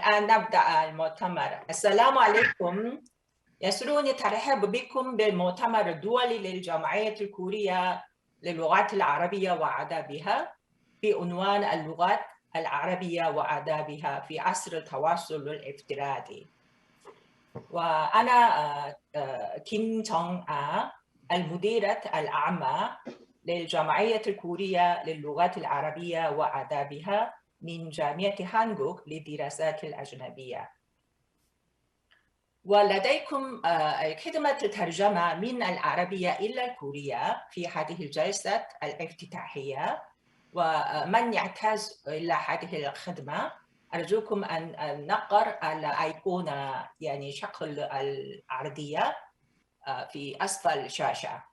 الآن نبدأ المؤتمر. السلام عليكم. يسرني الترحيب بكم بالمؤتمر الدولي للجمعية الكورية للغات العربية وآدابها بعنوان اللغات العربية وآدابها في عصر التواصل الافتراضي. وأنا كيم جونغ المديرة العامة للجمعية الكورية للغات العربية وآدابها من جامعة هانكوك للدراسات الأجنبية. ولديكم خدمة الترجمة من العربية إلى الكورية في هذه الجلسة الافتتاحية، ومن يحتاج إلى هذه الخدمة أرجوكم أن نقر الأيقونة يعني شكل العرضية في أسفل الشاشة.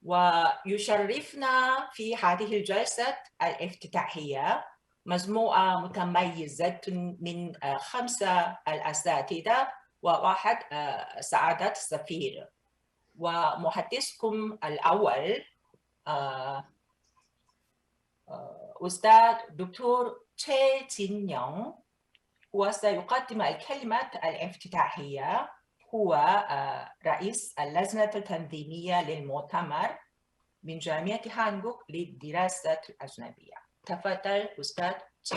ويشرفنا في هذه الجلسة الافتتاحية مجموعة متميزة من 5 الأساتذة وواحد سعادة السفير. ومحدثكم الأول أستاذ دكتور تشي جينيونغ، وسيقدم الكلمة الافتتاحية. هو رئيس اللجنة التنظيمية للمؤتمر من جامعة هانكوك للدراسات الأجنبية. تفضل أستاذ تشي.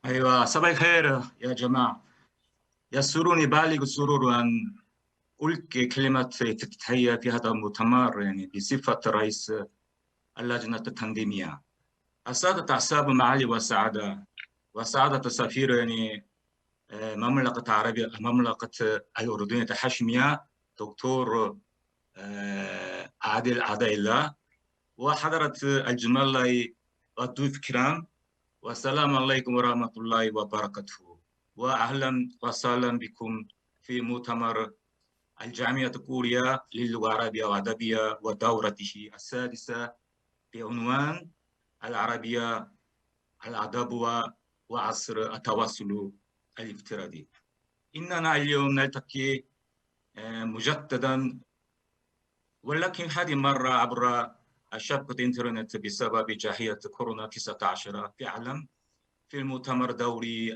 أيوة، صباح الخير يا جماعة. يسرني بالغ السرور أن ألقي كلمة افتتاحية في هذا المؤتمر يعني بصفة رئيس اللجنة التنظيمية. السادة أحساب معالي وسعادة السفير يعني مملكة الأردن الهاشمية دكتور عادل أعداء الله، وحضرة الجمال والضيوف الكرام، والسلام عليكم ورحمة الله وبركاته، وأهلا وسهلا بكم في مؤتمر الجامعة الكورية للغة العربية وآدابها ودورته السادسة بعنوان العربية الآداب وعصر التواصل الافتراضي. إننا اليوم نلتقي مجددا، ولكن هذه المرة عبر شبكة الإنترنت بسبب جائحة كورونا 19 في العالم في المؤتمر الدولي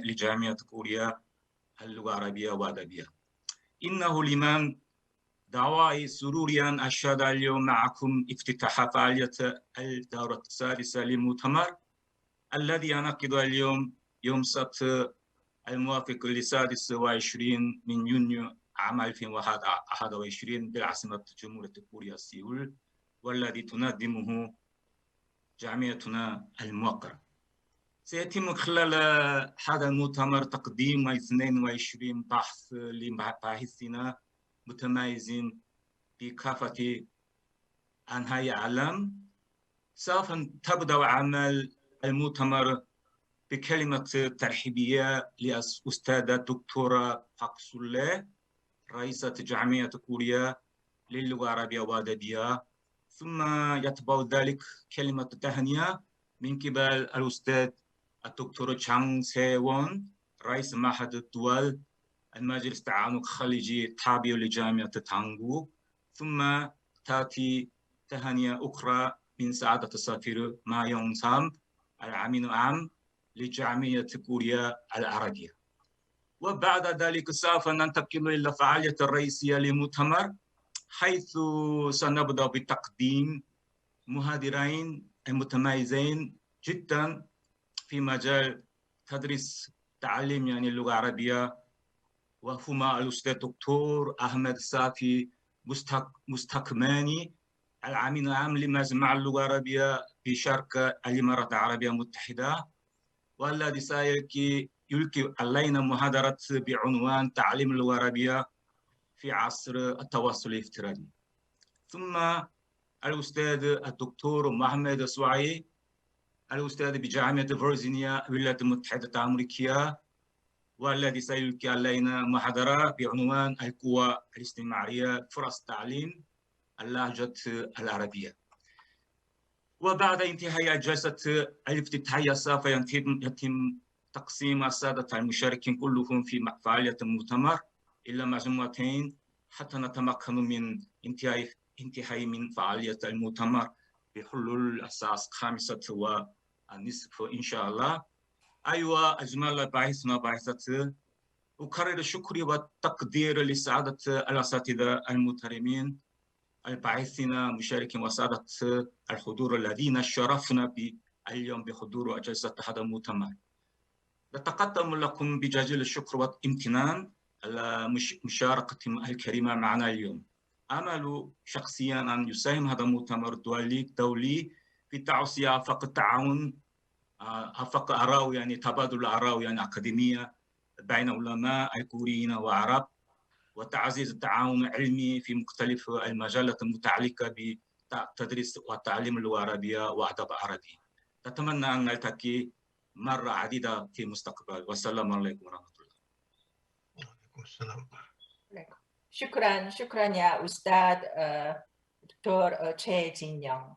لجامعة كوريا اللغة العربية وآدابها. إنه لمن دعوة سروري أن أشهد اليوم معكم افتتاح فعالية الدورة السادسة للمؤتمر الذي ينعقد اليوم يوم السبت الموافق للسادس والعشرين من يونيو عام 2021 بالعاصمة جمهورية كوريا سيول، والذي تنظمه جامعتنا الموقرة. سيتم خلال هذا المؤتمر تقديم 22 بحث لباحثين متميزين في كافة أنحاء العالم. سوف تبدأ عمل المؤتمر بكلمة ترحيبية للأستاذة الدكتورة سونلei رئيسة جامعة كوريا للغة العربية وآدابها، ثم يتبع ذلك كلمة تهنئة من قبل الأستاذ الدكتور تشانغ رئيس معهد الدول المجلس التعاون الخليجي التابع لجامعة دانكوك، ثم تأتي تهنئة أخرى من سعادة السفير ما يونغ الأمين العام لجامعة كوريا العربية. وبعد ذلك سوف ننتقل إلى الفعالية الرئيسية للمؤتمر، حيث سنبدأ بتقديم محاضرين متميزين جدا في مجال تدريس تعليم يعني اللغة العربية، وهما الأستاذ الدكتور أحمد صافي مستكماني الأمين العام لمجمع اللغة العربية في شرق الإمارات العربية المتحدة، والذي سيلقي علينا محاضرة بعنوان تعليم اللغة العربية في عصر التواصل الافتراضي. ثم الأستاذ الدكتور محمد سوعي الأستاذ بجامعة فيرجينيا الولايات المتحدة الأمريكية، والذي سيلقي علينا محاضرة بعنوان القوى الاجتماعية فرص تعليم اللهجة العربية. وبعد انتهاء الجلسة الافتتاحية سوف يتم تقسيم السادة المشاركين كلهم في فعالية المؤتمر إلى مجموعتين حتى نتمكن من انتهاء من فعالية المؤتمر بحلول الساعة 5:30 النصف إن شاء الله. أيها أجمل الباحثين والباحثات، أكرر شكري والتقدير لسعادة الأساتذة المحترمين الباحثين مشاركين وسعادة الحضور الذين شرفنا اليوم بحضور جلسة هذا المؤتمر. نتقدم لكم بجزيل الشكر والامتنان على مشاركتكم الكريمة معنا اليوم. أمل شخصيا أن يساهم هذا المؤتمر الدولي في توسيع آفاق التعاون، آفاق آراء يعني تبادل الآراء يعني أكاديمية بين علماء الكوريين والعرب، وتعزيز التعاون العلمي في مختلف المجالات المتعلقة بتدريس وتعليم اللغة العربية وأدب عربي. نتمنى أن نلتقي مرة عديدة في المستقبل، والسلام عليكم ورحمة الله. وعليكم السلام. شكرا يا أستاذ دكتور تشي جينيونغ.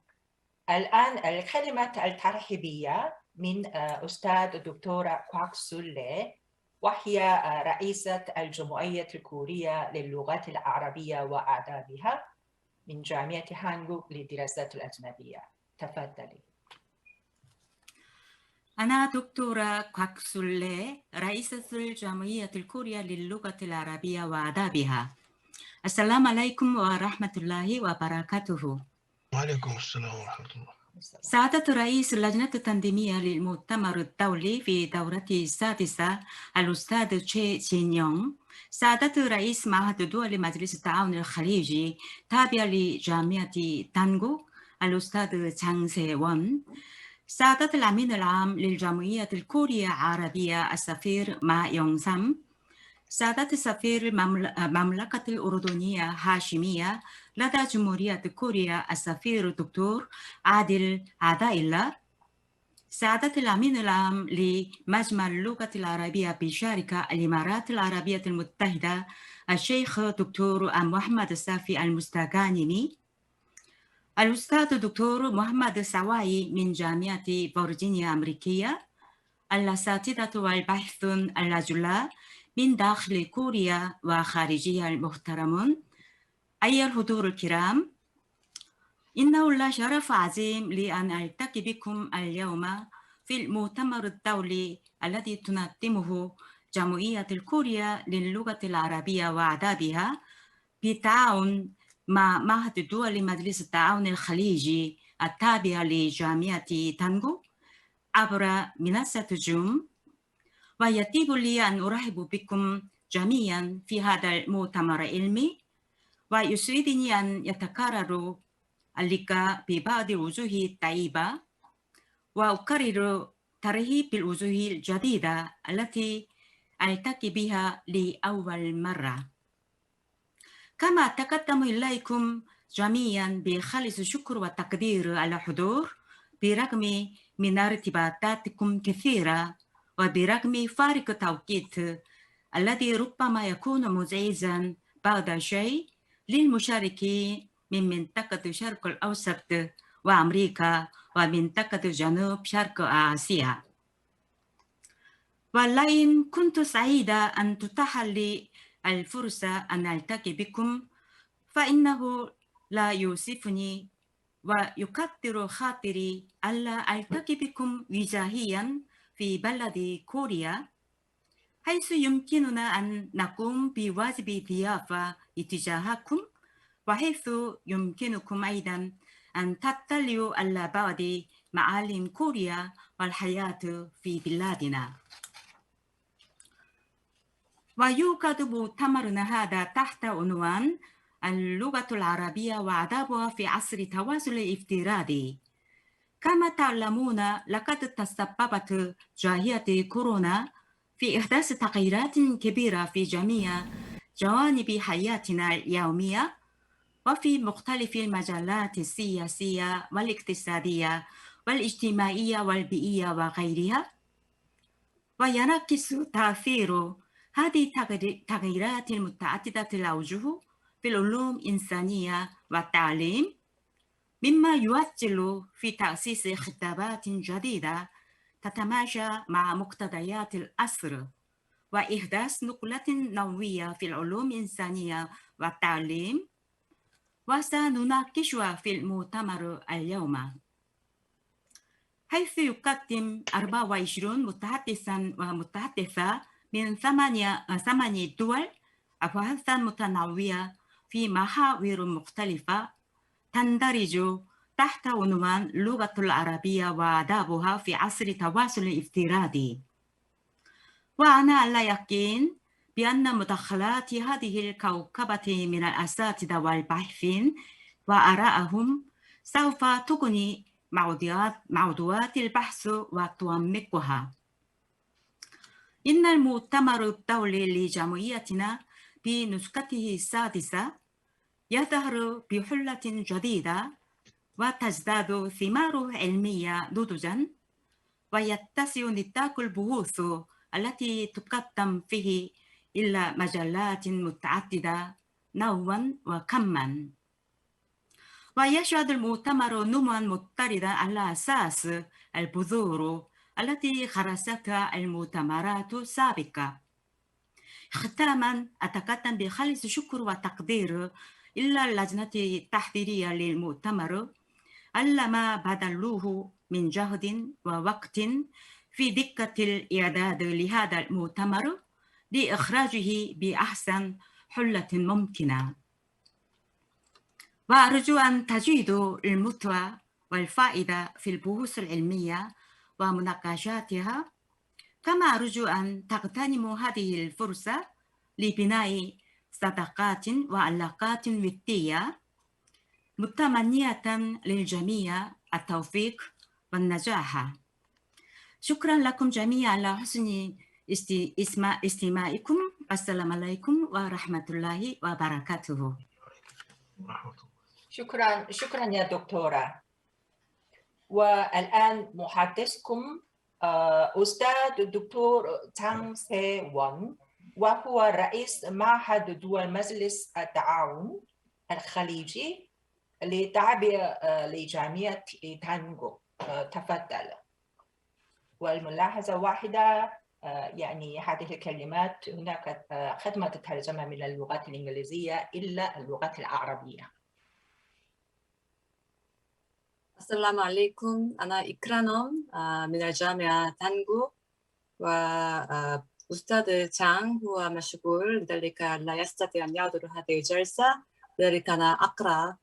الآن الكلمة الترحيبية من أستاذ الدكتورة غواك سولي، وهي رئيسة الجمعية الكورية للغات العربية وآدابها من جامعة هانكوك للدراسات الأجنبية. تفضلي. أنا دكتورة غواك سولي، رئيسة الجمعية الكورية للغة العربية وآدابها. السلام عليكم ورحمة الله وبركاته. وعليكم السلام ورحمة الله. سعادة رئيس اللجنة التنظيمية للمؤتمر الدولي في دورته السادسة الأستاذ تشي جينيونغ، سعادة رئيس معهد دول مجلس التعاون الخليجي تابع لجامعة دانكوك الأستاذ تشانغ، سعادة الأمين العام للجمعية الكورية العربية السفير ما يونغ سام، سعادة سفير المملكة الأردنية هاشمية لدى جمهورية كوريا السفير الدكتور عادل عدائلة، سعادة الأمين العام لمجمع اللغة العربية بشركة الإمارات العربية المتحدة الشيخ دكتور محمد السافي المستغانمي، الأستاذ الدكتور محمد سواي من جامعة فورجينيا الأمريكية، الأساتذة والباحثون الأجلاء من داخل كوريا وخارجها المحترمون، أيها الحضور الكرام، إنه لا شرف عظيم لي أن ألتقي بكم اليوم في المؤتمر الدولي الذي تنظمه جمعية الكورية للغة العربية وآدابها بالتعاون مع معهد دول مجلس التعاون الخليجي التابع لجامعة دانكوك عبر منصة زوم. ويطيب لي أن أرحب بكم جميعا في هذا المؤتمر العلمي، ويسعدني أن يتكرر اللقاء ببعض الوجوه الطيبة، وأكرر ترحيب بالوجوه الجديدة التي ألتقي بها لأول مرة. كما أتقدم إليكم جميعا بخالص الشكر والتقدير على الحضور برغم من ارتباطاتكم كثيرة، وبرغم فارق التوقيت الذي ربما يكون مزعجا بعض الشيء للمشاركين من منطقة الشرق الأوسط وأمريكا ومنطقة جنوب شرق آسيا. ولئن كنت سعيدة أن تتاح لي الفرصة أن ألتقي بكم، فإنه لا يؤسفني ويكثر خاطري ألا ألتقي بكم وجاهيا في بلد كوريا، حيث يمكننا أن نقوم بواجب الضيافة اتجاهكم، وحيث يمكنكم أيضا أن تطلعوا على بعض معالم كوريا والحياة في بلادنا. ويوجد مؤتمرنا هذا تحت عنوان اللغة العربية وآدابها في عصر التواصل الافتراضي. كما تعلمون، لقد تسببت جائحة كورونا في إحداث تغيرات كبيرة في جميع جوانب حياتنا اليومية وفي مختلف المجالات السياسية والاقتصادية والاجتماعية والبيئية وغيرها. وينعكس تأثير هذه التغيرات المتعددة الأوجه في العلوم الإنسانية والتعليم، مما يؤجل في تأسيس خطابات جديدة تتماشى مع مقتضيات العصر وإحداث نقلة نوعية في العلوم الإنسانية والتعليم، وسنناقشها في المؤتمر اليوم. حيث يقدم 24 متحدثا ومتحدثة من 8 دول أبحاثا متنوعة في محاور مختلفة تندرج تحت عنوان اللغة العربية وآدابها في عصر التواصل الافتراضي. وأنا على يقين بأن مداخلات هذه الكوكبة من الأساتذة والباحثين وآرائهم سوف تغني موضوعات البحث وتعمقها. إن المؤتمر الدولي لجمعيتنا بنسخته السادسة يظهر بحلة جديدة وتزداد ثماره علمية نضجا، ويتسع نطاق البحوث التي تقدم فيه إلى مجالات متعددة نوعا وكما. ويشهد المؤتمر نمواً مضطرداً على أساس البذور التي غرستها المؤتمرات السابقة. ختاماً أتقدم بخالص شكر وتقدير إلى اللجنة التحضيرية للمؤتمر على ما بذلوه من جهد ووقت في دقة الإعداد لهذا المؤتمر لإخراجه بأحسن حلة ممكنة. وأرجو أن تجدوا المتعة والفائدة في البحوث العلمية ومناقشاتها، كما أرجو أن تغتنموا هذه الفرصة لبناء صداقات وعلاقات ودية، متمنية للجميع التوفيق والنجاح. شكرا لكم جميعا على حسن استماعكم. السلام عليكم ورحمة الله وبركاته. شكرا يا دكتورة. والآن محدثكم أستاذ الدكتور تشانغ سي-وون، وهو رئيس معهد دول مجلس التعاون الخليجي للتعبئة لجامعة دانكوك. تفضل. والملاحظة واحدة، يعني هذه الكلمات هناك خدمة الترجمة من اللغات الإنجليزية إلا اللغات العربية. السلام عليكم. أنا إكرانوم من الجامعة دانكوك، وأستاذ تشانغ هو مشغول، لذلك لا يستطيع أن يحضر هذه الجلسة، لذلك أنا أقرأ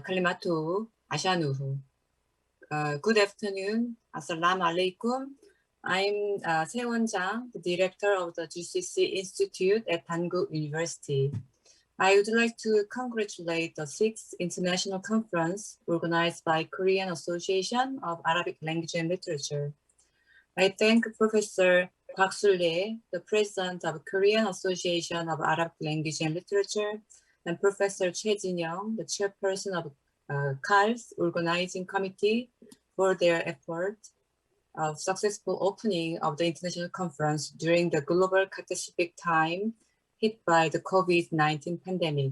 كلماته عشانه. Good afternoon. Assalamu alaikum. I'm Se-won Chang, the director of the GCC Institute at Dankook University. I would like to congratulate the 6th International Conference organized by Korean Association of Arabic Language and Literature. I thank Professor Gwag, the president of Korean Association of Arabic Language and Literature, and Professor Jinyoung, the chairperson of KAALL's organizing committee, for their effort of successful opening of the international conference during the global catastrophic time hit by the COVID-19 pandemic.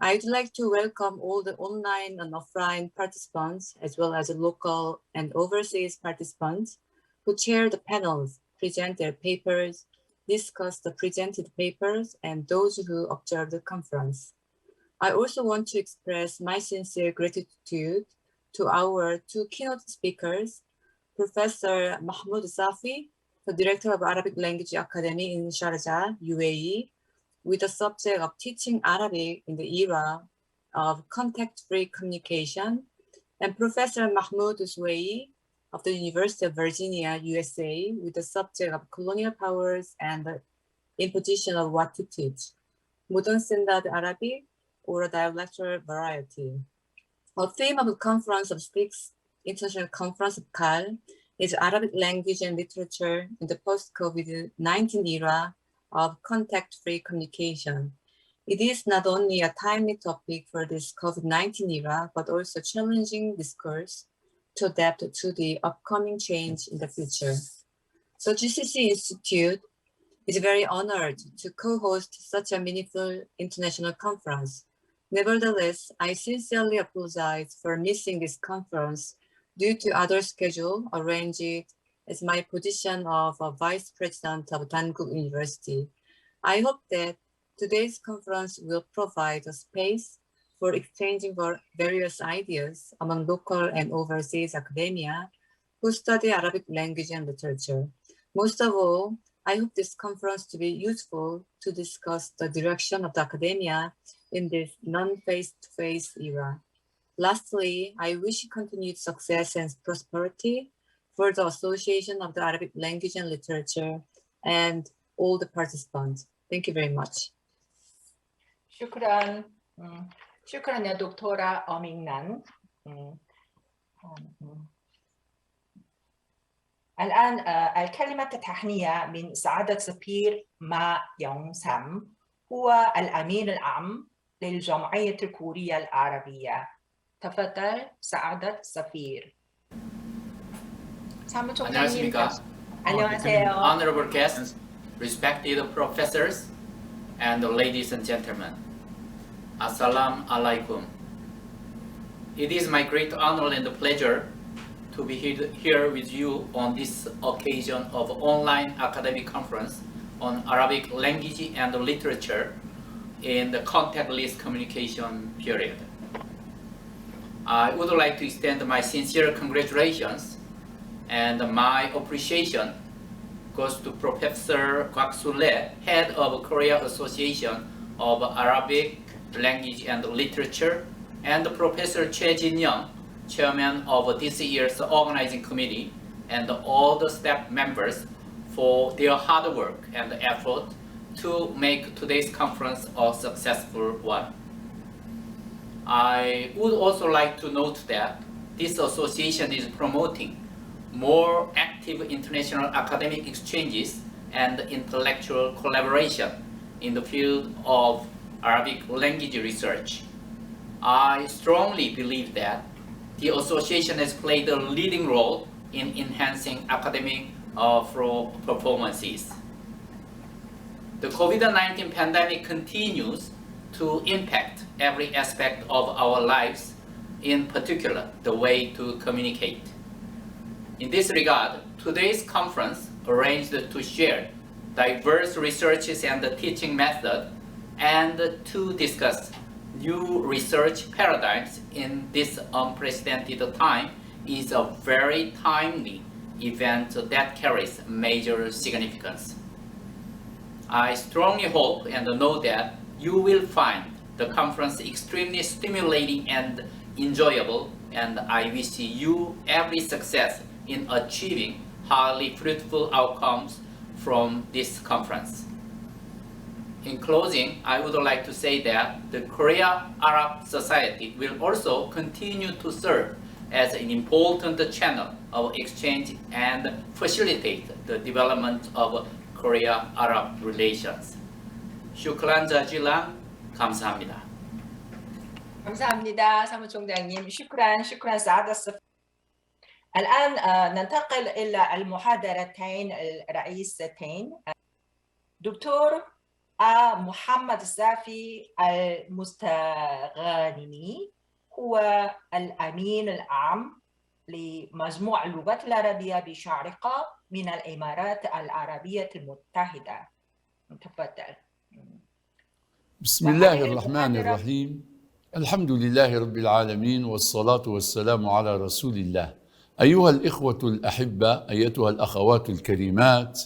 I'd like to welcome all the online and offline participants, as well as the local and overseas participants who chair the panels, present their papers, discuss the presented papers, and those who observe the conference. I also want to express my sincere gratitude to our two keynote speakers, Professor Mahmoud Safi, the Director of Arabic Language Academy in Sharjah, UAE, with the subject of teaching Arabic in the era of contact-free communication, and Professor Mahmoud Choi of the University of Virginia, USA, with the subject of colonial powers and the imposition of what to teach, modern standard Arabic or a dialectal variety. A theme of the conference of 6th International Conference of KAALL is Arabic language and literature in the post-COVID-19 era of contact-free communication. It is not only a timely topic for this COVID-19 era, but also challenging discourse to adapt to the upcoming change in the future. So GCC Institute is very honored to co-host such a meaningful international conference. Nevertheless, I sincerely apologize for missing this conference due to other schedule arranged as my position of a Vice President of Dankook University. I hope that today's conference will provide a space for exchanging various ideas among local and overseas academia who study Arabic language and literature. Most of all, I hope this conference to be useful to discuss the direction of the academia in this non-face-to-face era. Lastly, I wish continued success and prosperity for the Association of the Arabic Language and Literature and all the participants. Thank you very much. شكرا. شكرا يا دكتورة أمينان. الآن الكلمة التحنية من سعادة سفير ما يونغ سام، هو الأمين العام للجمعية الكورية العربية. تفضل سعادة سفير. 안녕하십니까? 안녕하세요. Honorable guests, respected professors, and ladies and gentlemen. Assalamu alaikum. It is my great honor and pleasure to be here with you on this occasion of online academic conference on Arabic language and literature in the contactless communication period. I would like to extend my sincere congratulations and my appreciation goes to Professor Gwag Soonlei, Head of Korea Association of Arabic Language and Literature, and Professor Choi Jinyoung, Chairman of this year's organizing committee, and all the staff members for their hard work and effort to make today's conference a successful one. I would also like to note that this association is promoting more active international academic exchanges and intellectual collaboration in the field of Arabic language research. I strongly believe that the association has played a leading role in enhancing academic performances. The COVID-19 pandemic continues to impact every aspect of our lives, in particular, the way to communicate. In this regard, today's conference arranged to share diverse researches and teaching methods and to discuss new research paradigms in this unprecedented time is a very timely event that carries major significance. I strongly hope and know that you will find the conference extremely stimulating and enjoyable, and I wish you every success in achieving highly fruitful outcomes from this conference. In closing, I would like to say that the Korea Arab Society will also continue to serve as an important channel of exchange and facilitate the development of Korea-Arab relations. 슈크란 자질란 감사합니다. 감사합니다. 사무총장님. شكرا سعادة السفير. الآن ننتقل إلى المحاضرتين الرئيستين. دكتور محمد الزافي المستغانمي هو الأمين العام لمجموع اللغات العربية بشارقة من الإمارات العربية المتحدة. تفضل. بسم الله الرحمن الرحيم. الحمد لله رب العالمين والصلاة والسلام على رسول الله. أيها الإخوة الأحبة، أيتها الأخوات الكريمات،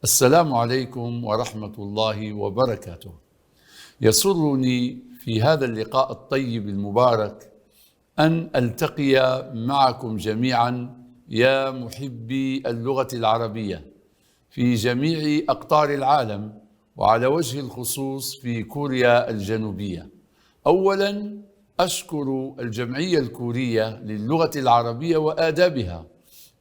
السلام عليكم ورحمة الله وبركاته. يسرني في هذا اللقاء الطيب المبارك أن ألتقي معكم جميعا يا محبي اللغة العربية في جميع أقطار العالم، وعلى وجه الخصوص في كوريا الجنوبية. أولا أشكر الجمعية الكورية للغة العربية وآدابها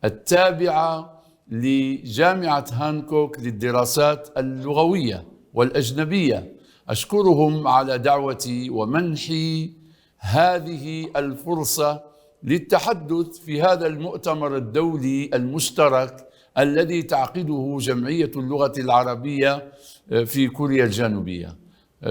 التابعة لجامعة هانكوك للدراسات اللغوية والأجنبية. أشكرهم على دعوتي ومنحي هذه الفرصة للتحدث في هذا المؤتمر الدولي المشترك الذي تعقده جمعية اللغة العربية في كوريا الجنوبية.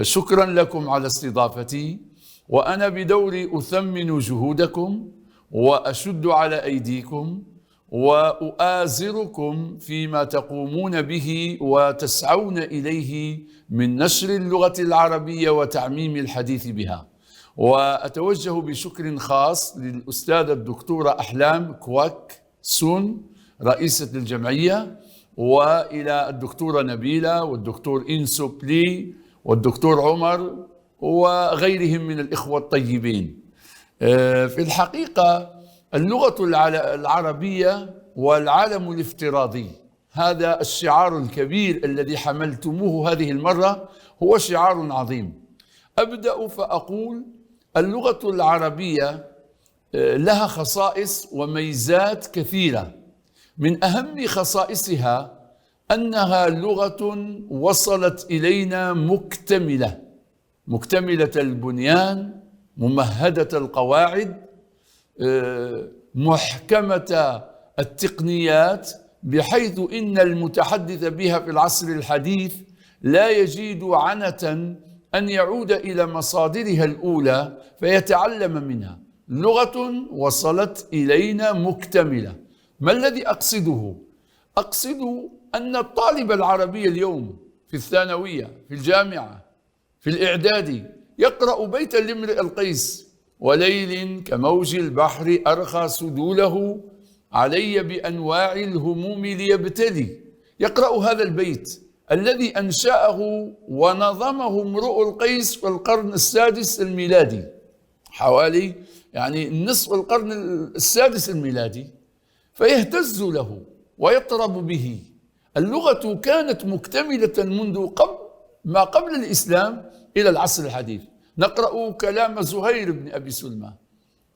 شكرا لكم على استضافتي، وأنا بدوري أثمن جهودكم وأشد على أيديكم وأؤازركم فيما تقومون به وتسعون إليه من نشر اللغة العربية وتعميم الحديث بها. وأتوجه بشكر خاص للأستاذة الدكتورة أحلام كواك سون رئيسة الجمعية، وإلى الدكتورة نبيلة والدكتور إنسو بلي والدكتور عمر وغيرهم من الإخوة الطيبين. في الحقيقة اللغة العربية والعالم الافتراضي، هذا الشعار الكبير الذي حملتموه هذه المرة، هو شعار عظيم. أبدأ فأقول اللغة العربية لها خصائص وميزات كثيرة. من أهم خصائصها أنها لغة وصلت إلينا مكتملة البنيان، ممهدة القواعد، محكمة التقنيات، بحيث إن المتحدث بها في العصر الحديث لا يجد عنة أن يعود إلى مصادرها الأولى فيتعلم منها. لغة وصلت إلينا مكتملة. ما الذي أقصده؟ أقصد أن الطالب العربي اليوم في الثانوية، في الجامعة، في الإعدادي، يقرأ بيتا لامرئ القيس: وليل كموج البحر أرخى سدوله علي بأنواع الهموم ليبتلي. يقرأ هذا البيت الذي أنشأه ونظمه امرؤ القيس في القرن السادس الميلادي، حوالي نصف القرن السادس الميلادي، فيهتز له ويطرب به. اللغة كانت مكتملة منذ ما قبل الإسلام إلى العصر الحديث. نقرأ كلام زهير بن أبي سلمى: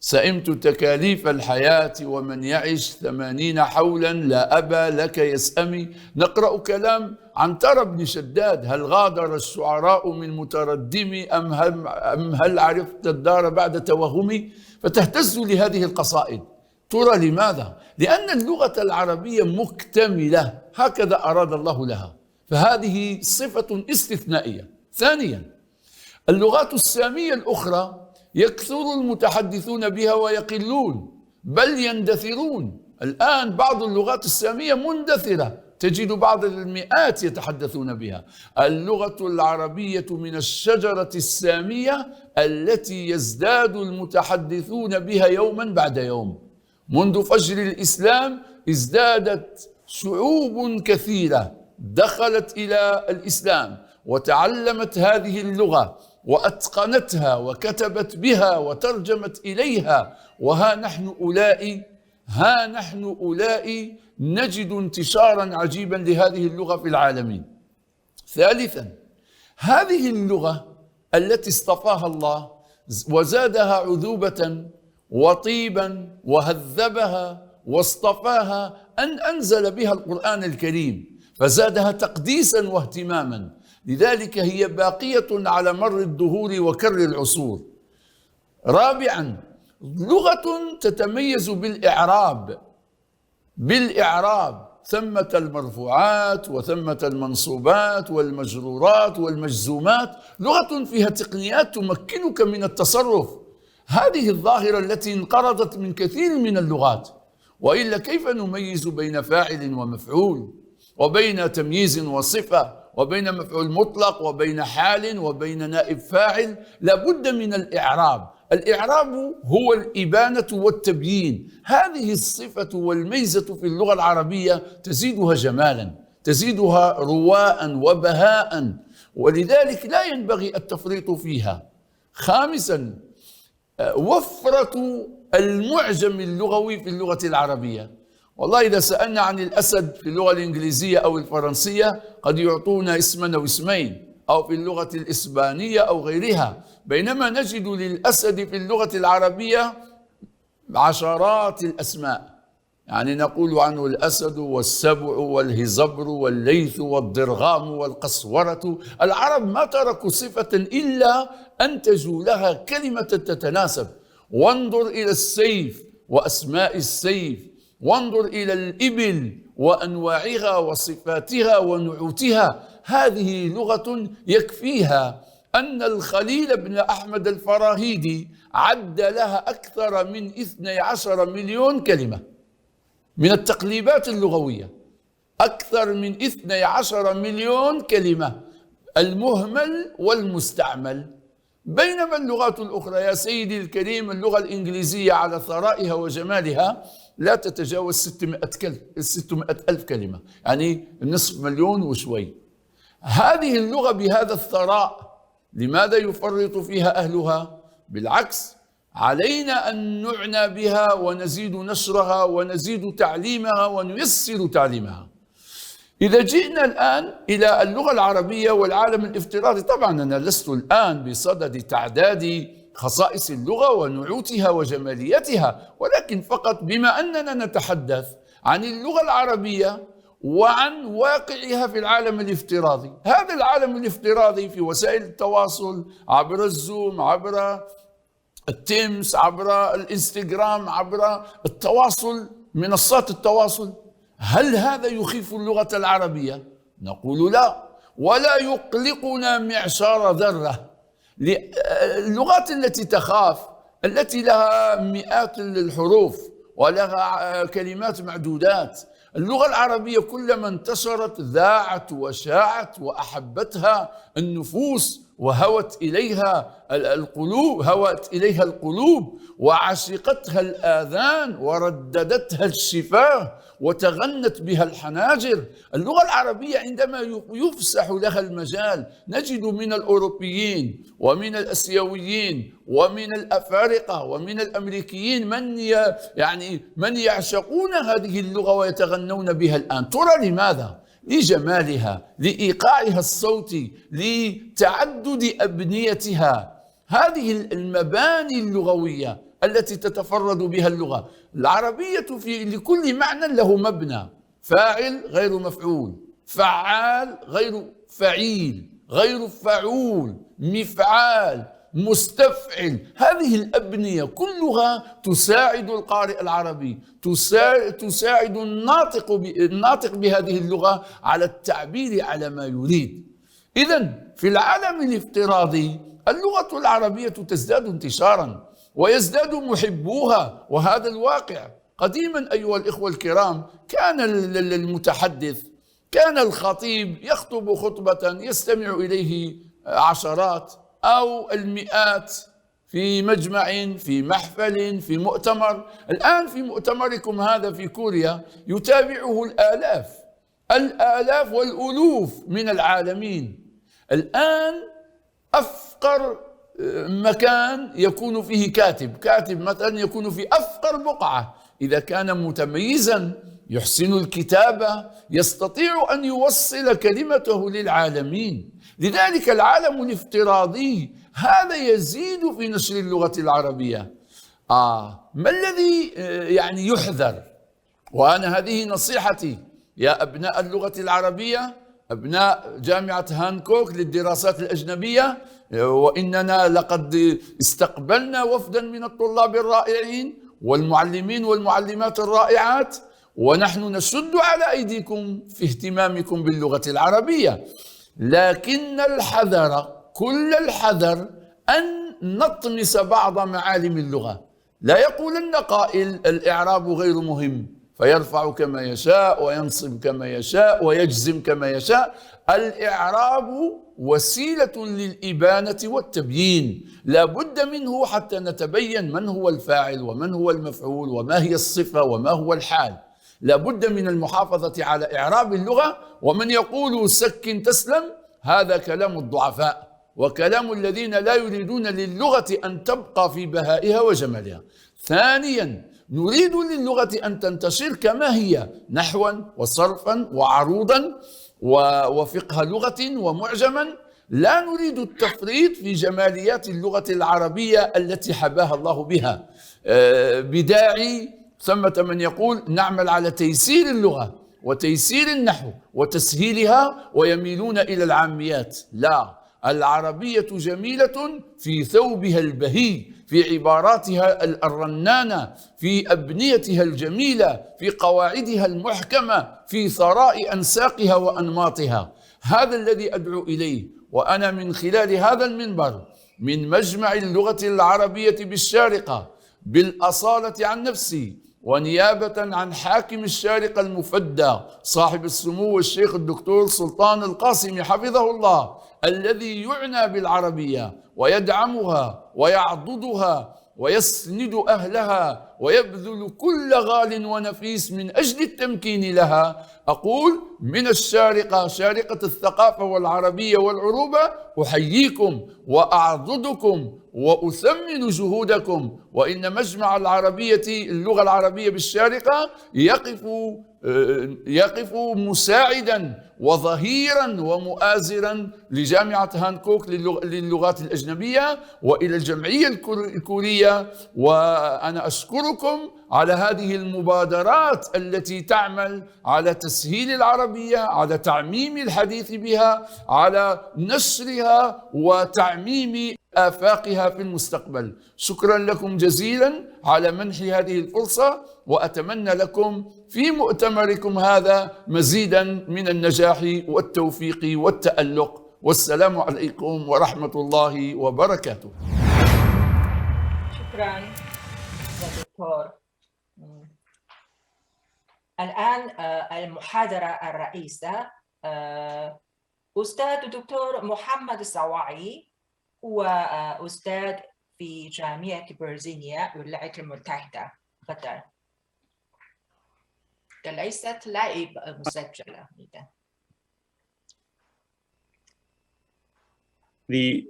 سئمت تكاليف الحياة ومن يعش 80 حولا لا أبا لك يسأمي. نقرأ كلام عنتر بن شداد: هل غادر الشعراء من متردم أم هل عرفت الدار بعد توهمي. فتهتز لهذه القصائد. ترى لماذا؟ لأن اللغة العربية مكتملة، هكذا أراد الله لها، فهذه صفة استثنائية. ثانيا، اللغات السامية الأخرى يكثر المتحدثون بها ويقلون، بل يندثرون. الآن بعض اللغات السامية مندثرة، تجد بعض المئات يتحدثون بها. اللغة العربية من الشجرة السامية التي يزداد المتحدثون بها يوما بعد يوم. منذ فجر الإسلام ازدادت شعوب كثيرة دخلت إلى الإسلام وتعلمت هذه اللغة وأتقنتها وكتبت بها وترجمت إليها، وها نحن أولئك نجد انتشارا عجيبا لهذه اللغة في العالمين. ثالثا، هذه اللغة التي اصطفاها الله وزادها عذوبة وطيبا وهذبها واصطفاها أن أنزل بها القرآن الكريم، فزادها تقديسا واهتماما. لذلك هي باقية على مر الدهور وكر العصور. رابعا، لغة تتميز بالإعراب، ثمة المرفوعات وثمة المنصوبات والمجرورات والمجزومات. لغة فيها تقنيات تمكنك من التصرف. هذه الظاهرة التي انقرضت من كثير من اللغات. وإلا كيف نميز بين فاعل ومفعول، وبين تمييز وصفة، وبين مفعول مطلق، وبين حال، وبين نائب فاعل؟ لابد من الإعراب. الإعراب هو الإبانة والتبيين. هذه الصفة والميزة في اللغة العربية تزيدها جمالا، تزيدها رواء وبهاء، ولذلك لا ينبغي التفريط فيها. خامسا، وفرة المعجم اللغوي في اللغة العربية. والله إذا سألنا عن الأسد في اللغة الإنجليزية أو الفرنسية قد يعطونا اسما أو اسمين، أو في اللغة الإسبانية أو غيرها، بينما نجد للأسد في اللغة العربية عشرات الأسماء. نقول عنه الأسد والسبع والهزبر والليث والضرغام والقسورة. العرب ما تركوا صفة إلا أنتجوا لها كلمة تتناسب. وانظر إلى السيف وأسماء السيف، وانظر إلى الإبل وأنواعها وصفاتها ونعوتها. هذه لغة يكفيها أن الخليل بن أحمد الفراهيدي عد لها أكثر من 12 مليون كلمة من التقليبات اللغوية، أكثر من 12 مليون كلمة، المهمل والمستعمل. بينما اللغات الأخرى يا سيدي الكريم، اللغة الإنجليزية على ثرائها وجمالها لا تتجاوز 600 ألف كلمة، يعني نصف مليون وشوي. هذه اللغة بهذا الثراء لماذا يفرط فيها أهلها؟ بالعكس، علينا أن نعنى بها ونزيد نشرها ونزيد تعليمها ونيسر تعليمها. إذا جئنا الآن إلى اللغة العربية والعالم الافتراضي، طبعا أنا لست الآن بصدد تعداد خصائص اللغة ونعوتها وجماليتها، ولكن فقط بما أننا نتحدث عن اللغة العربية وعن واقعها في العالم الافتراضي. هذا العالم الافتراضي في وسائل التواصل، عبر الزوم، عبر التيمز، عبر الانستغرام، عبر التواصل، منصات التواصل، هل هذا يخيف اللغة العربية؟ نقول لا، ولا يقلقنا معشار ذرة. اللغات التي تخاف، التي لها مئات الحروف ولها كلمات معدودات، اللغة العربية كلما انتشرت ذاعت وشاعت وأحبتها النفوس وهوت إليها القلوب وعشقتها الآذان ورددتها الشفاه وتغنت بها الحناجر. اللغة العربية عندما يفسح لها المجال نجد من الأوروبيين ومن الأسيويين ومن الأفارقة ومن الأمريكيين من يعشقون هذه اللغة ويتغنون بها الآن. ترى لماذا؟ لجمالها، لإيقاعها الصوتي، لتعدد أبنيتها. هذه المباني اللغوية التي تتفرد بها اللغة العربية لكل معنى له مبنى: فاعل غير مفعول، فعال غير فعيل، غير فعول، مفعال، مستفعل. هذه الأبنية كلها تساعد القارئ العربي، تساعد الناطق بهذه اللغة على التعبير على ما يريد. إذن في العالم الافتراضي اللغة العربية تزداد انتشارا ويزداد محبوها، وهذا الواقع. قديما أيها الإخوة الكرام كان المتحدث، كان الخطيب يخطب خطبة يستمع إليه عشرات أو المئات في مجمع، في محفل، في مؤتمر. الآن في مؤتمركم هذا في كوريا يتابعه الآلاف والألوف من العالمين. الآن أفقر مكان يكون فيه كاتب مثلا يكون في أفقر بقعة، إذا كان متميزا يحسن الكتابة يستطيع أن يوصل كلمته للعالمين. لذلك العالم الافتراضي هذا يزيد في نشر اللغة العربية. ما الذي يحذر؟ وأنا هذه نصيحتي يا أبناء اللغة العربية، أبناء جامعة هانكوك للدراسات الأجنبية، وإننا لقد استقبلنا وفدا من الطلاب الرائعين والمعلمين والمعلمات الرائعات، ونحن نشد على أيديكم في اهتمامكم باللغة العربية، لكن الحذر، كل الحذر أن نطمس بعض معالم اللغة. لا يقولن قائل الإعراب غير مهم فيرفع كما يشاء وينصب كما يشاء ويجزم كما يشاء. الإعراب وسيلة للإبانة والتبيين، لا بد منه حتى نتبين من هو الفاعل ومن هو المفعول وما هي الصفة وما هو الحال. لا بد من المحافظة على إعراب اللغة. ومن يقول سكن تسلم هذا كلام الضعفاء وكلام الذين لا يريدون للغة أن تبقى في بهائها وجمالها. ثانيا، نريد للغة أن تنتشر كما هي، نحوا وصرفا وعروضا وفقه لغة ومعجما. لا نريد التفريط في جماليات اللغة العربية التي حباها الله بها، بداعي ثمة من يقول نعمل على تيسير اللغة وتيسير النحو وتسهيلها ويميلون إلى العاميات. لا، العربية جميلة في ثوبها البهي، في عباراتها الرنانة، في أبنيتها الجميلة، في قواعدها المحكمة، في ثراء أنساقها وأنماطها. هذا الذي أدعو إليه، وأنا من خلال هذا المنبر من مجمع اللغة العربية بالشارقة بالأصالة عن نفسي ونيابة عن حاكم الشارقة المفدى صاحب السمو الشيخ الدكتور سلطان القاسمي حفظه الله، الذي يعنى بالعربية ويدعمها ويعضدها ويسند أهلها ويبذل كل غال ونفيس من أجل التمكين لها، أقول من الشارقة، شارقة الثقافة والعربية والعروبة، أحييكم وأعضدكم وأثمن جهودكم، وإن مجمع اللغة العربية بالشارقة يقف مساعدا وظهيرا ومؤازرا لجامعة هانكوك للغات الأجنبية وإلى الجمعية الكورية. وأنا أشكركم على هذه المبادرات التي تعمل على تسهيل العربية، على تعميم الحديث بها، على نشرها وتعميم آفاقها في المستقبل. شكرا لكم جزيلا على منح هذه الفرصة، وأتمنى لكم في مؤتمركم هذا مزيدا من النجاح والتوفيق والتألق، والسلام عليكم ورحمة الله وبركاته. شكرا يا دكتور. الآن المحاضرة الرئيسة أستاذ الدكتور محمد السواعي، هو أستاذ في جامعة فيرجينيا الولايات المتحدة، قطر. ليست لايف مسجلة. The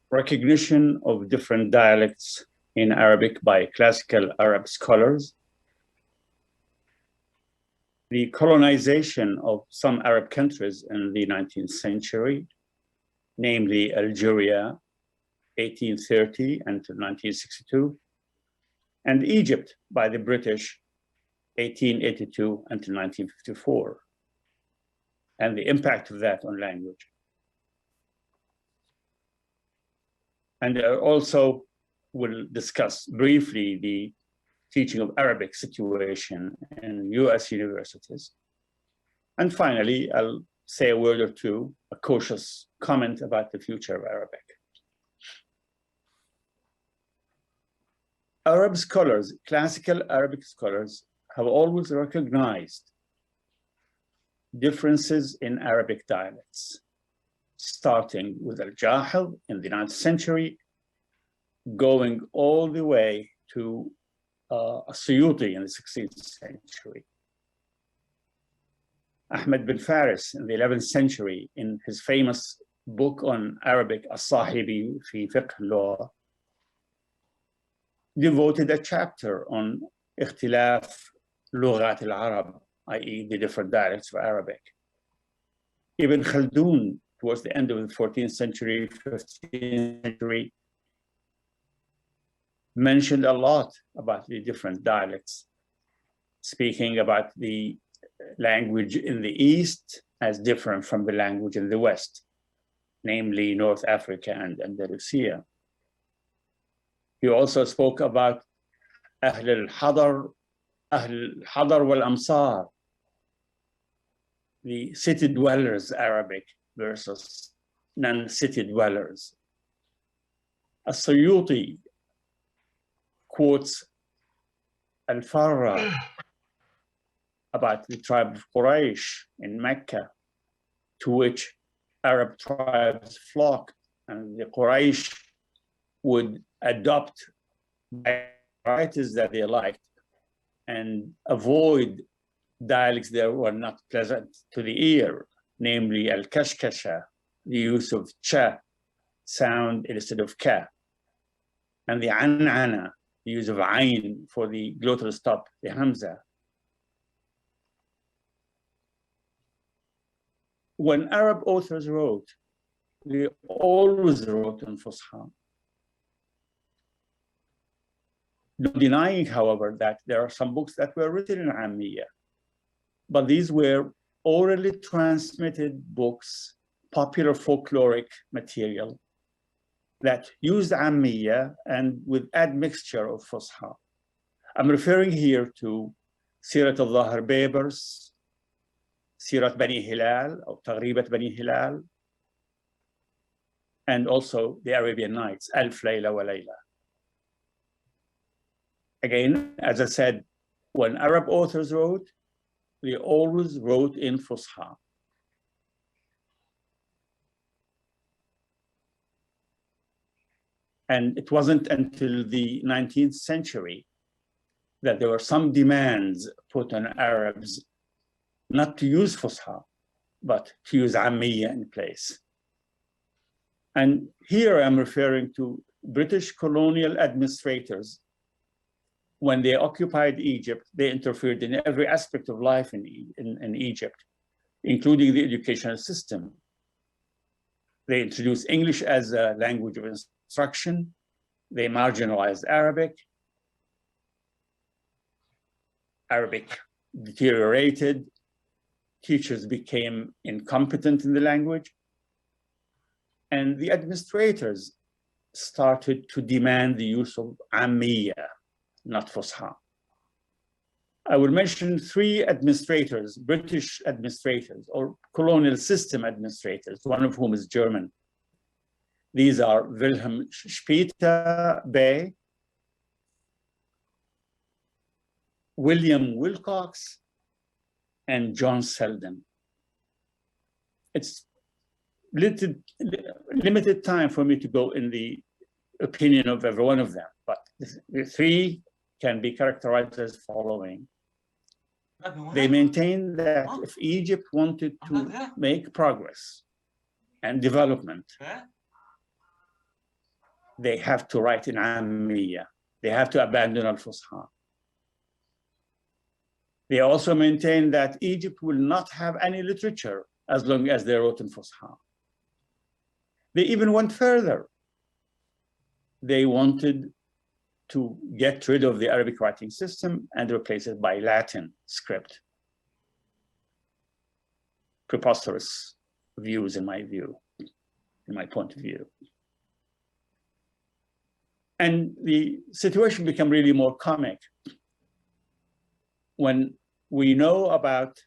recognition of different dialects in Arabic by classical Arab scholars, the colonization of some Arab countries in the 19th century, namely Algeria, 1830 until 1962, and Egypt by the British, 1882 until 1954, and the impact of that on language. And also we'll discuss briefly the teaching of Arabic situation in US universities. And finally, I'll say a word or two, a cautious comment about the future of Arabic. Arab scholars, classical Arabic scholars, have always recognized differences in Arabic dialects, starting with Al-Jahil in the 9th century, going all the way to Suyuti in the 16th century. Ahmed bin Faris in the 11th century, in his famous book on Arabic, As-Sahibi fi Fiqh Law, devoted a chapter on اختلاف لغات العرب, i.e. the different dialects of Arabic. Ibn Khaldun, towards the end of the 14th century, 15th century, mentioned a lot about the different dialects, speaking about the language in the East as different from the language in the West, namely North Africa and Andalusia. He also spoke about Ahl al-Hadar wal-Amsar, the city dwellers Arabic versus non-city dwellers. As-Suyuti quotes Al-Farra about the tribe of Quraysh in Mecca, to which Arab tribes flocked, and the Quraysh would adopt varieties that they liked and avoid dialects that were not pleasant to the ear, namely al-kashkasha, the use of cha sound instead of ka, and the an'ana, the use of ayn for the glottal stop, the hamza. When Arab authors wrote, they always wrote in Fusha. Not denying, however, that there are some books that were written in Ammiya, but these were orally transmitted books, popular folkloric material that used Ammiya and with admixture of Fusha. I'm referring here to Sirat al-Zahir Babers, Sirat Bani Hilal, or Taghribat Bani Hilal, and also the Arabian Nights, Alf Layla wa Layla. Again, as I said, when Arab authors wrote, they always wrote in Fusha. And it wasn't until the 19th century that there were some demands put on Arabs not to use Fusha, but to use Ammiya in place. And here I'm referring to British colonial administrators. When they occupied Egypt, they interfered in every aspect of life in Egypt, including the educational system. They introduced English as a language of instruction. They marginalized Arabic. Arabic deteriorated. Teachers became incompetent in the language. And the administrators started to demand the use of Ammiya, not Fusha. I will mention 3 administrators, British administrators or colonial system administrators, one of whom is German. These are Wilhelm Speter Bey, William Wilcox, and John Selden. It's limited time for me to go in the opinion of every one of them, but the 3 can be characterized as following. They maintain that if Egypt wanted to make progress and development, they have to write in Ammiya. They have to abandon al-Fusha. They also maintain that Egypt will not have any literature as long as they wrote in Fusha. They even went further. They wanted to get rid of the Arabic writing system and replace it by Latin script. Preposterous views in my view, in my point of view. And the situation became really more comic when we know about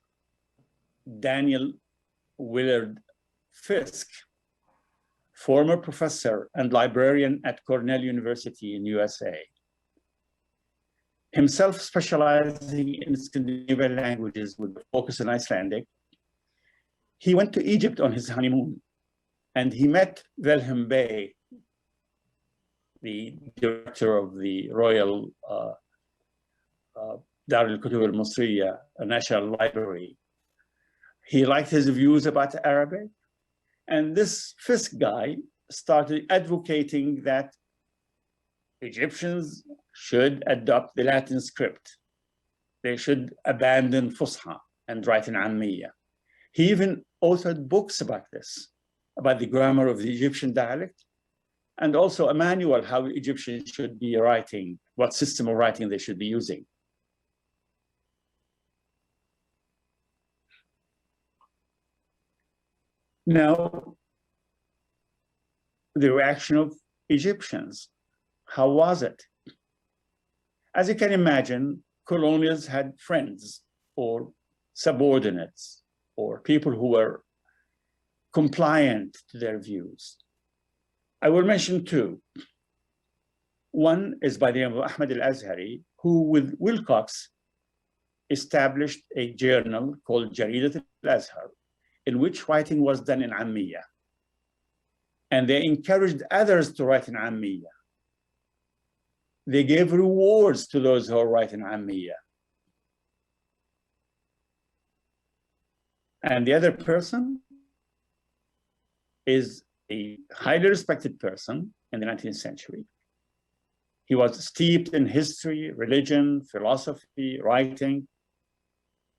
Daniel Willard Fisk, former professor and librarian at Cornell University in USA. Himself specializing in Scandinavian languages with a focus on Icelandic, he went to Egypt on his honeymoon and he met Wilhelm Bey, the director of the Royal Dar al-Kutub al-Masriya, a national library. He liked his views about Arabic, and this Fisk guy started advocating that Egyptians should adopt the Latin script. They should abandon Fusha and write in Ammiya. He even authored books about this, about the grammar of the Egyptian dialect, and also a manual how Egyptians should be writing, what system of writing they should be using. Now, the reaction of Egyptians, how was it? As you can imagine, colonials had friends or subordinates or people who were compliant to their views. I will mention 2. One is by the name of Ahmed al-Azhari, who with Wilcox established a journal called Jaridat al-Azhar, in which writing was done in Ammiya. And they encouraged others to write in Ammiya. They gave rewards to those who are writing Ammiya. And the other person is a highly respected person in the 19th century. He was steeped in history, religion, philosophy, writing,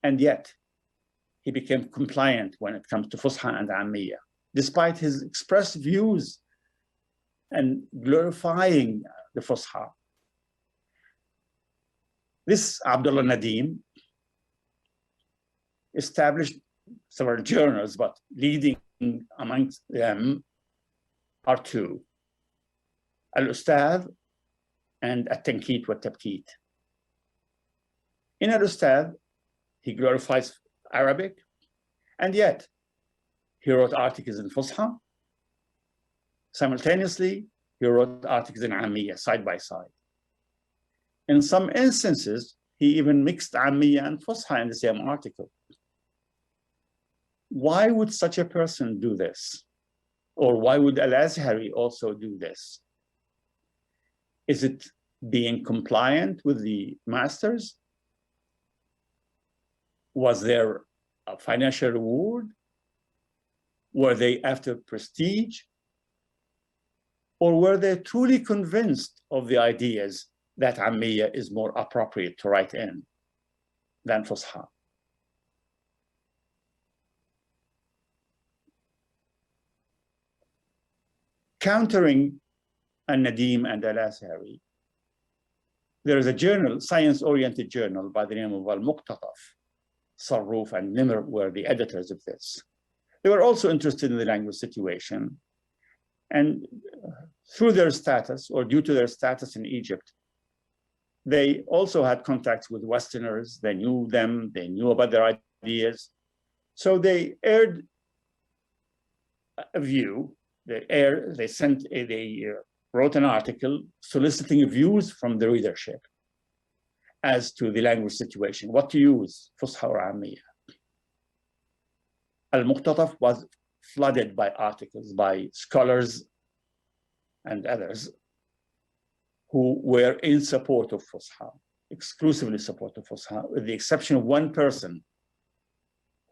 and yet he became compliant when it comes to Fusha and Ammiya, despite his expressed views and glorifying the Fusha. This Abdullah Nadim established several journals, but leading amongst them are 2, Al-Ustadh and At-Tankit wa Tabkit. In Al-Ustadh, he glorifies Arabic, and yet he wrote articles in Fusha. Simultaneously, he wrote articles in Ammiya side by side. In some instances, he even mixed Ammiya and Fusha in the same article. Why would such a person do this? Or why would Al-Azhari also do this? Is it being compliant with the masters? Was there a financial reward? Were they after prestige? Or were they truly convinced of the ideas that Ammiya is more appropriate to write in than Fusha? Countering Al-Nadim and Al-Azhari, there is a journal, science-oriented journal by the name of Al-Muqtataf. Sarruf and Nimr were the editors of this. They were also interested in the language situation. And through their status, or due to their status in Egypt, they also had contacts with Westerners. They knew them, they knew about their ideas. So they aired a view, they wrote an article soliciting views from the readership as to the language situation, what to use, Fusha or Ammiya. Al-Muqtataf was flooded by articles by scholars and others who were in support of Fusha, exclusively support of Fusha, with the exception of one person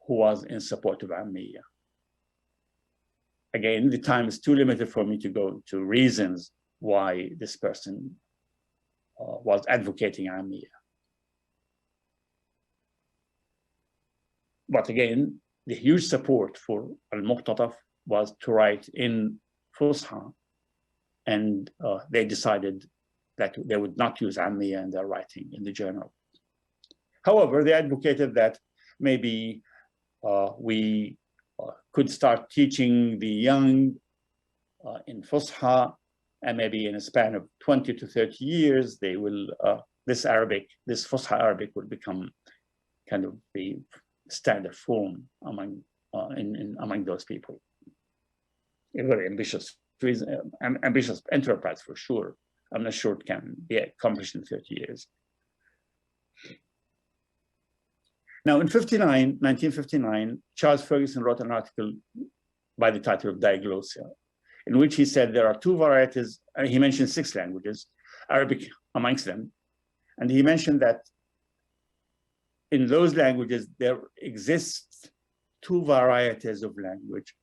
who was in support of Ammiya. Again, the time is too limited for me to go to reasons why this person was advocating Ammiya. But again, the huge support for Al-Muqtataf was to write in Fusha, and they decided that they would not use Ammiya in their writing in the journal. However, they advocated that maybe we could start teaching the young in Fusha, and maybe in a span of 20 to 30 years, they will, this Fusha Arabic will become kind of the standard form among those people. A very ambitious enterprise for sure. I'm not sure it can be accomplished in 30 years. Now in 1959, Charles Ferguson wrote an article by the title of Diglossia, in which he said there are two varieties, he mentioned 6 languages, Arabic amongst them, and he mentioned that in those languages, there exists 2 varieties of language.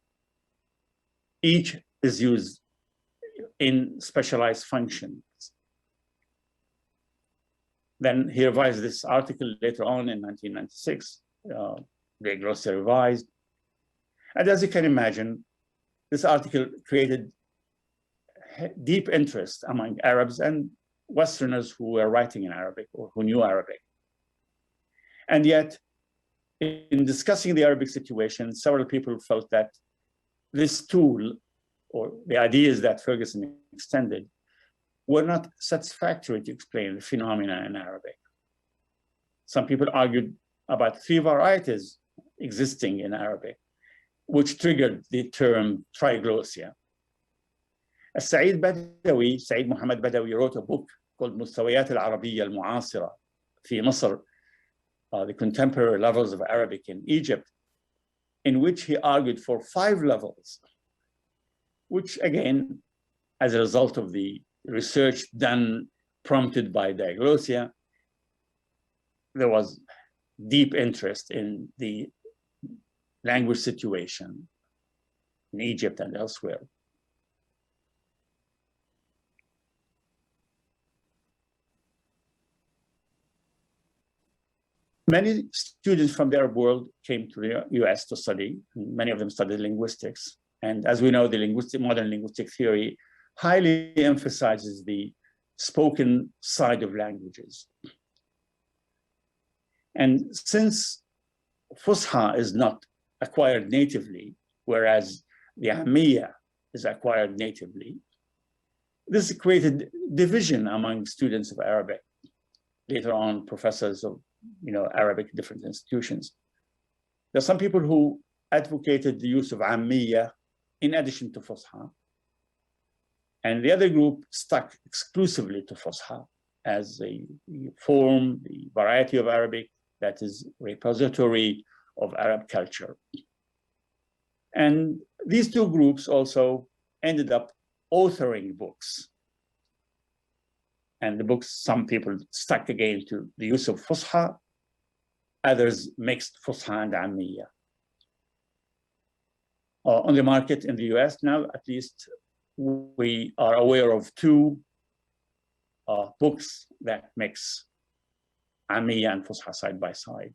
Each is used in specialized functions. Then he revised this article later on in 1996, the Glossary revised. And as you can imagine, this article created deep interest among Arabs and Westerners who were writing in Arabic or who knew Arabic. And yet, in discussing the Arabic situation, several people felt that this tool, or the ideas that Ferguson extended, were not satisfactory to explain the phenomena in Arabic. Some people argued about 3 varieties existing in Arabic, which triggered the term triglossia. Said Muhammad Badawi wrote a book called مستويات العربية المعاصرة في مصر, the contemporary levels of Arabic in Egypt, in which he argued for 5 levels, which again, as a result of the research done, prompted by Diglossia, there was deep interest in the language situation in Egypt and elsewhere. Many students from the Arab world came to the US to study. Many of them studied linguistics. And as we know, the modern linguistic theory highly emphasizes the spoken side of languages. And since Fusha is not acquired natively, whereas the Ammiya is acquired natively, this created division among students of Arabic. Later on, professors of Arabic, different institutions. There are some people who advocated the use of Ammiya in addition to Fusha. And the other group stuck exclusively to Fusha as the form, the variety of Arabic that is repository of Arab culture. And these 2 groups also ended up authoring books And the books, some people stuck again to the use of Fusha, others mixed Fusha and Ammiya. On the market in the US now, at least, we are aware of two books that mix Ammiya and Fusha side by side.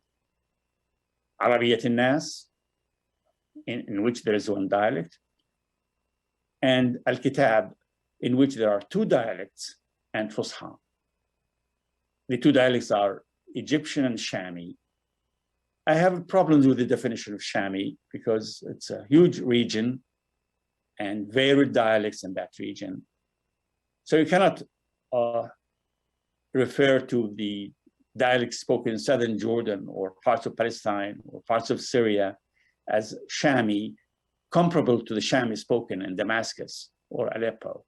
Arabiyyat al-Nas, in which there is one dialect, and Al-Kitab, in which there are two dialects and Fusha. The two dialects are Egyptian and Shami. I have problems with the definition of Shami because it's a huge region and varied dialects in that region. So you cannot refer to the dialects spoken in southern Jordan or parts of Palestine or parts of Syria as Shami, comparable to the Shami spoken in Damascus or Aleppo.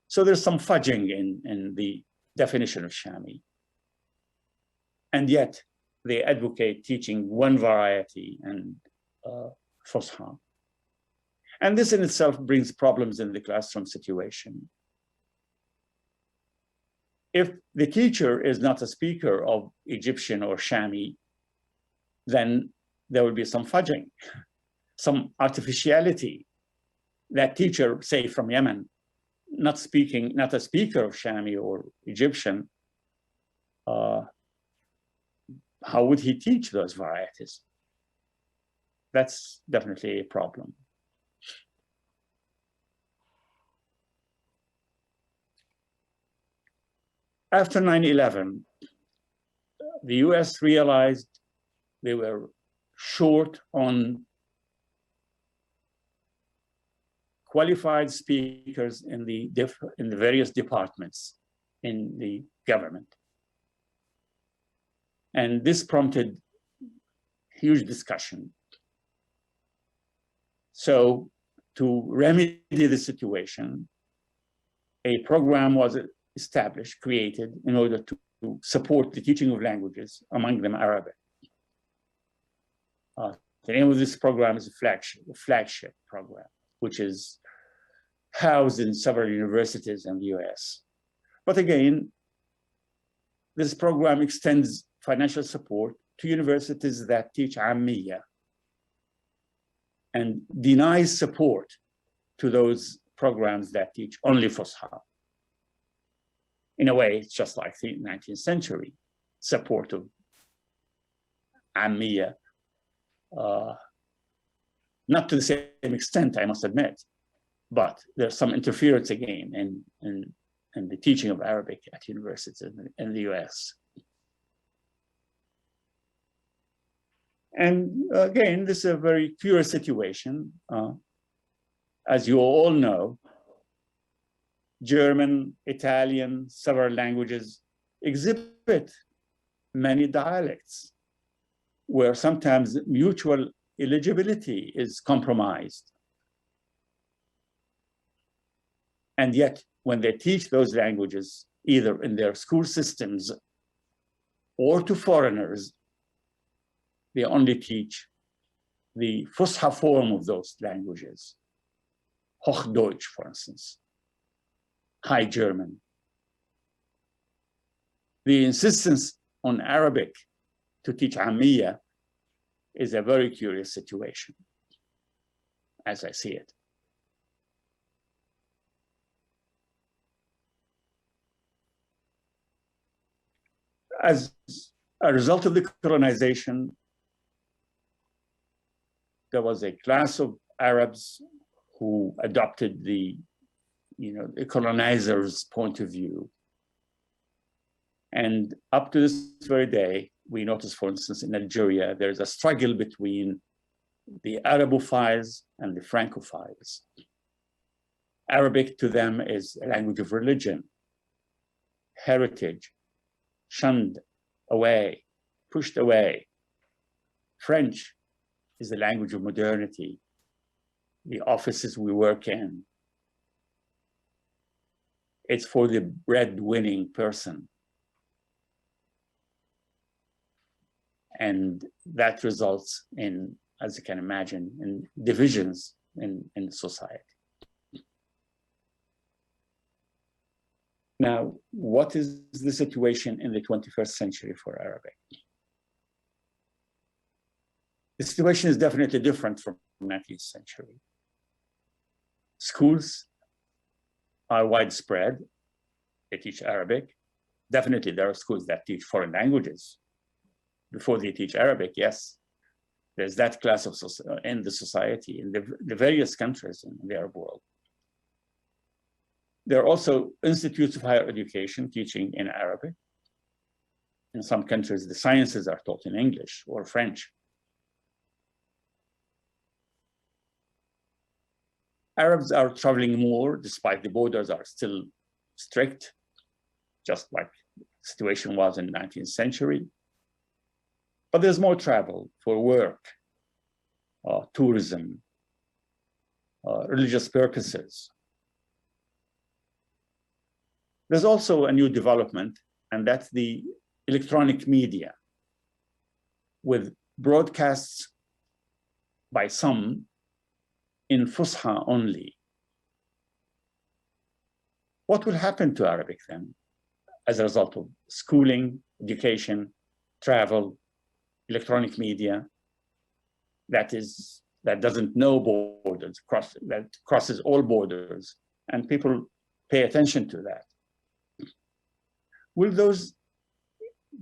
So there's some fudging in the definition of Shami. And yet they advocate teaching one variety and Fusha. And this in itself brings problems in the classroom situation. If the teacher is not a speaker of Egyptian or Shami, then there will be some fudging, some artificiality. That teacher, say from Yemen, not a speaker of Shami or Egyptian, how would he teach those varieties? That's definitely a problem. After 9/11, the US realized they were short on qualified speakers in the various departments in the government. And this prompted huge discussion. So to remedy the situation, a program was established, created in order to support the teaching of languages, among them Arabic. The name of this program is a flagship program, which is housed in several universities in the US. But again, this program extends financial support to universities that teach Ammiya and denies support to those programs that teach only Fusha. In a way, it's just like the 19th century support of Ammiya. Not to the same extent, I must admit, but there's some interference again in the teaching of Arabic at universities in the US. And again, this is a very curious situation. As you all know, German, Italian, several languages exhibit many dialects where sometimes mutual eligibility is compromised. And yet, when they teach those languages, either in their school systems or to foreigners, they only teach the Fusha form of those languages. Hochdeutsch, for instance, High German. The insistence on Arabic to teach Ammiya is a very curious situation, as I see it. As a result of the colonization, there was a class of Arabs who adopted the colonizer's point of view. And up to this very day, we notice, for instance, in Algeria, there's a struggle between the Arabophiles and the Francophiles. Arabic to them is a language of religion, heritage, shunned away, pushed away. French is the language of modernity, the offices we work in. It's for the breadwinning person. And that results in, as you can imagine, in divisions in society. Now, what is the situation in the 21st century for Arabic? The situation is definitely different from the 19th century. Schools are widespread. They teach Arabic. Definitely, there are schools that teach foreign languages before they teach Arabic. Yes, there's that class of in the society in the various countries in the Arab world. There are also institutes of higher education teaching in Arabic. In some countries, the sciences are taught in English or French. Arabs are traveling more, despite the borders are still strict, just like the situation was in the 19th century. But there's more travel for work, tourism, religious purposes. There's also a new development, and that's the electronic media, with broadcasts by some in Fusha only. What will happen to Arabic then as a result of schooling, education, travel, electronic media that doesn't know borders, that crosses all borders, and people pay attention to that? Will those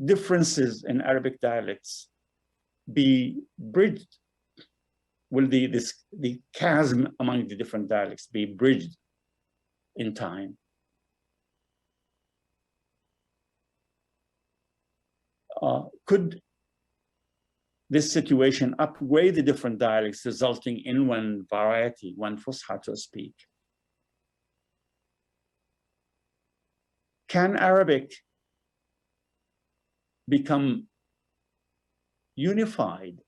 differences in Arabic dialects be bridged? Will the chasm among the different dialects be bridged in time? Could this situation upgrade the different dialects, resulting in one variety, one Fusha to speak? Can Arabic become unified,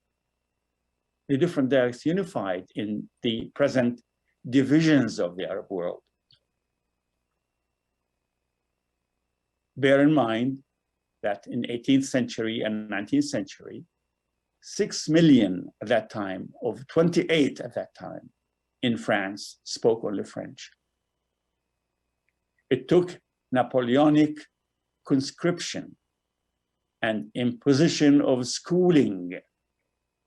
the different dialects unified in the present divisions of the Arab world? Bear in mind that in 18th century and 19th century, 6 million at that time, of 28 at that time, in France spoke only French. It took Napoleonic conscription and imposition of schooling,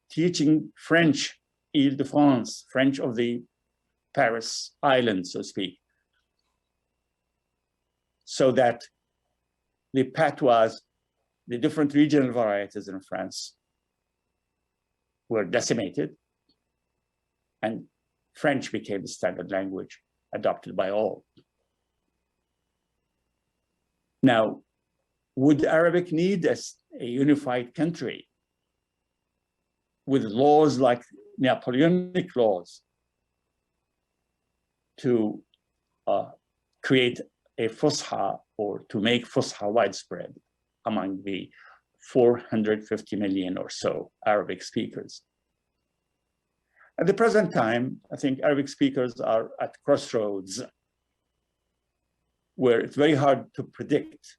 teaching French, Ile-de-France, French of the Paris island, so to speak, so that the patois, the different regional varieties in France, were decimated, and French became the standard language adopted by all. Now, would Arabic need a unified country with laws like Napoleonic laws to create a Fusha, or to make Fusha widespread among the 450 million or so Arabic speakers? At the present time, I think Arabic speakers are at crossroads where it's very hard to predict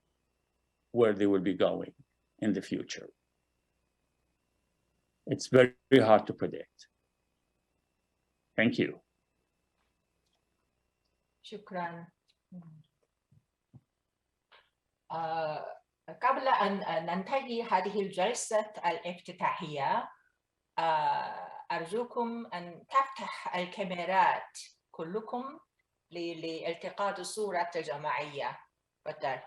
where they will be going in the future. It's very, very hard to predict. Thank you. شكرا. قبل أن ننتهي هذه الجلسة الافتتاحية، أرجوكم أن تفتح الكاميرات كلكم لالتقاط الصورة الجماعية. تفضل.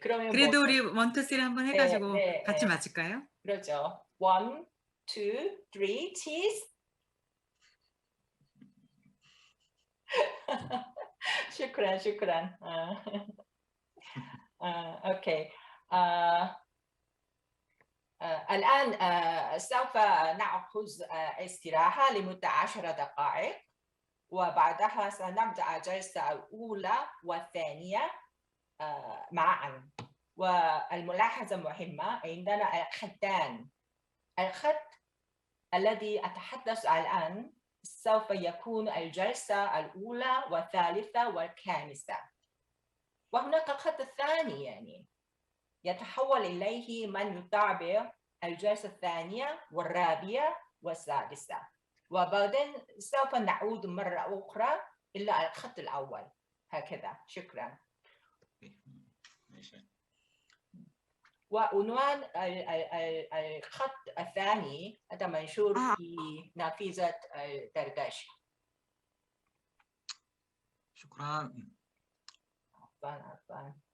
그래도 우리 1, 2, 3 한번 해가지고 같이 마칠까요? 그렇죠. 1, 2, 3, cheese. شكرا شكرا. اوكي. الآن سوف نأخذ استراحة لمدة 10 دقائق، وبعدها سنبدأ الجلسة الأولى والثانية معا. والملاحظة مهمة، عندنا الخطان. الخط الذي أتحدث الآن سوف يكون الجلسة الأولى والثالثة والخامسة، وهناك خط ثاني يعني يتحول إليه من يتابع الجلسة الثانية والرابعة والسادسة. وبعدين سوف نعود مرة أخرى إلى الخط الأول هكذا. شكرا. وعنوان الخط الثاني هذا منشور في نافذة الدردشة. شكرا. عفوا.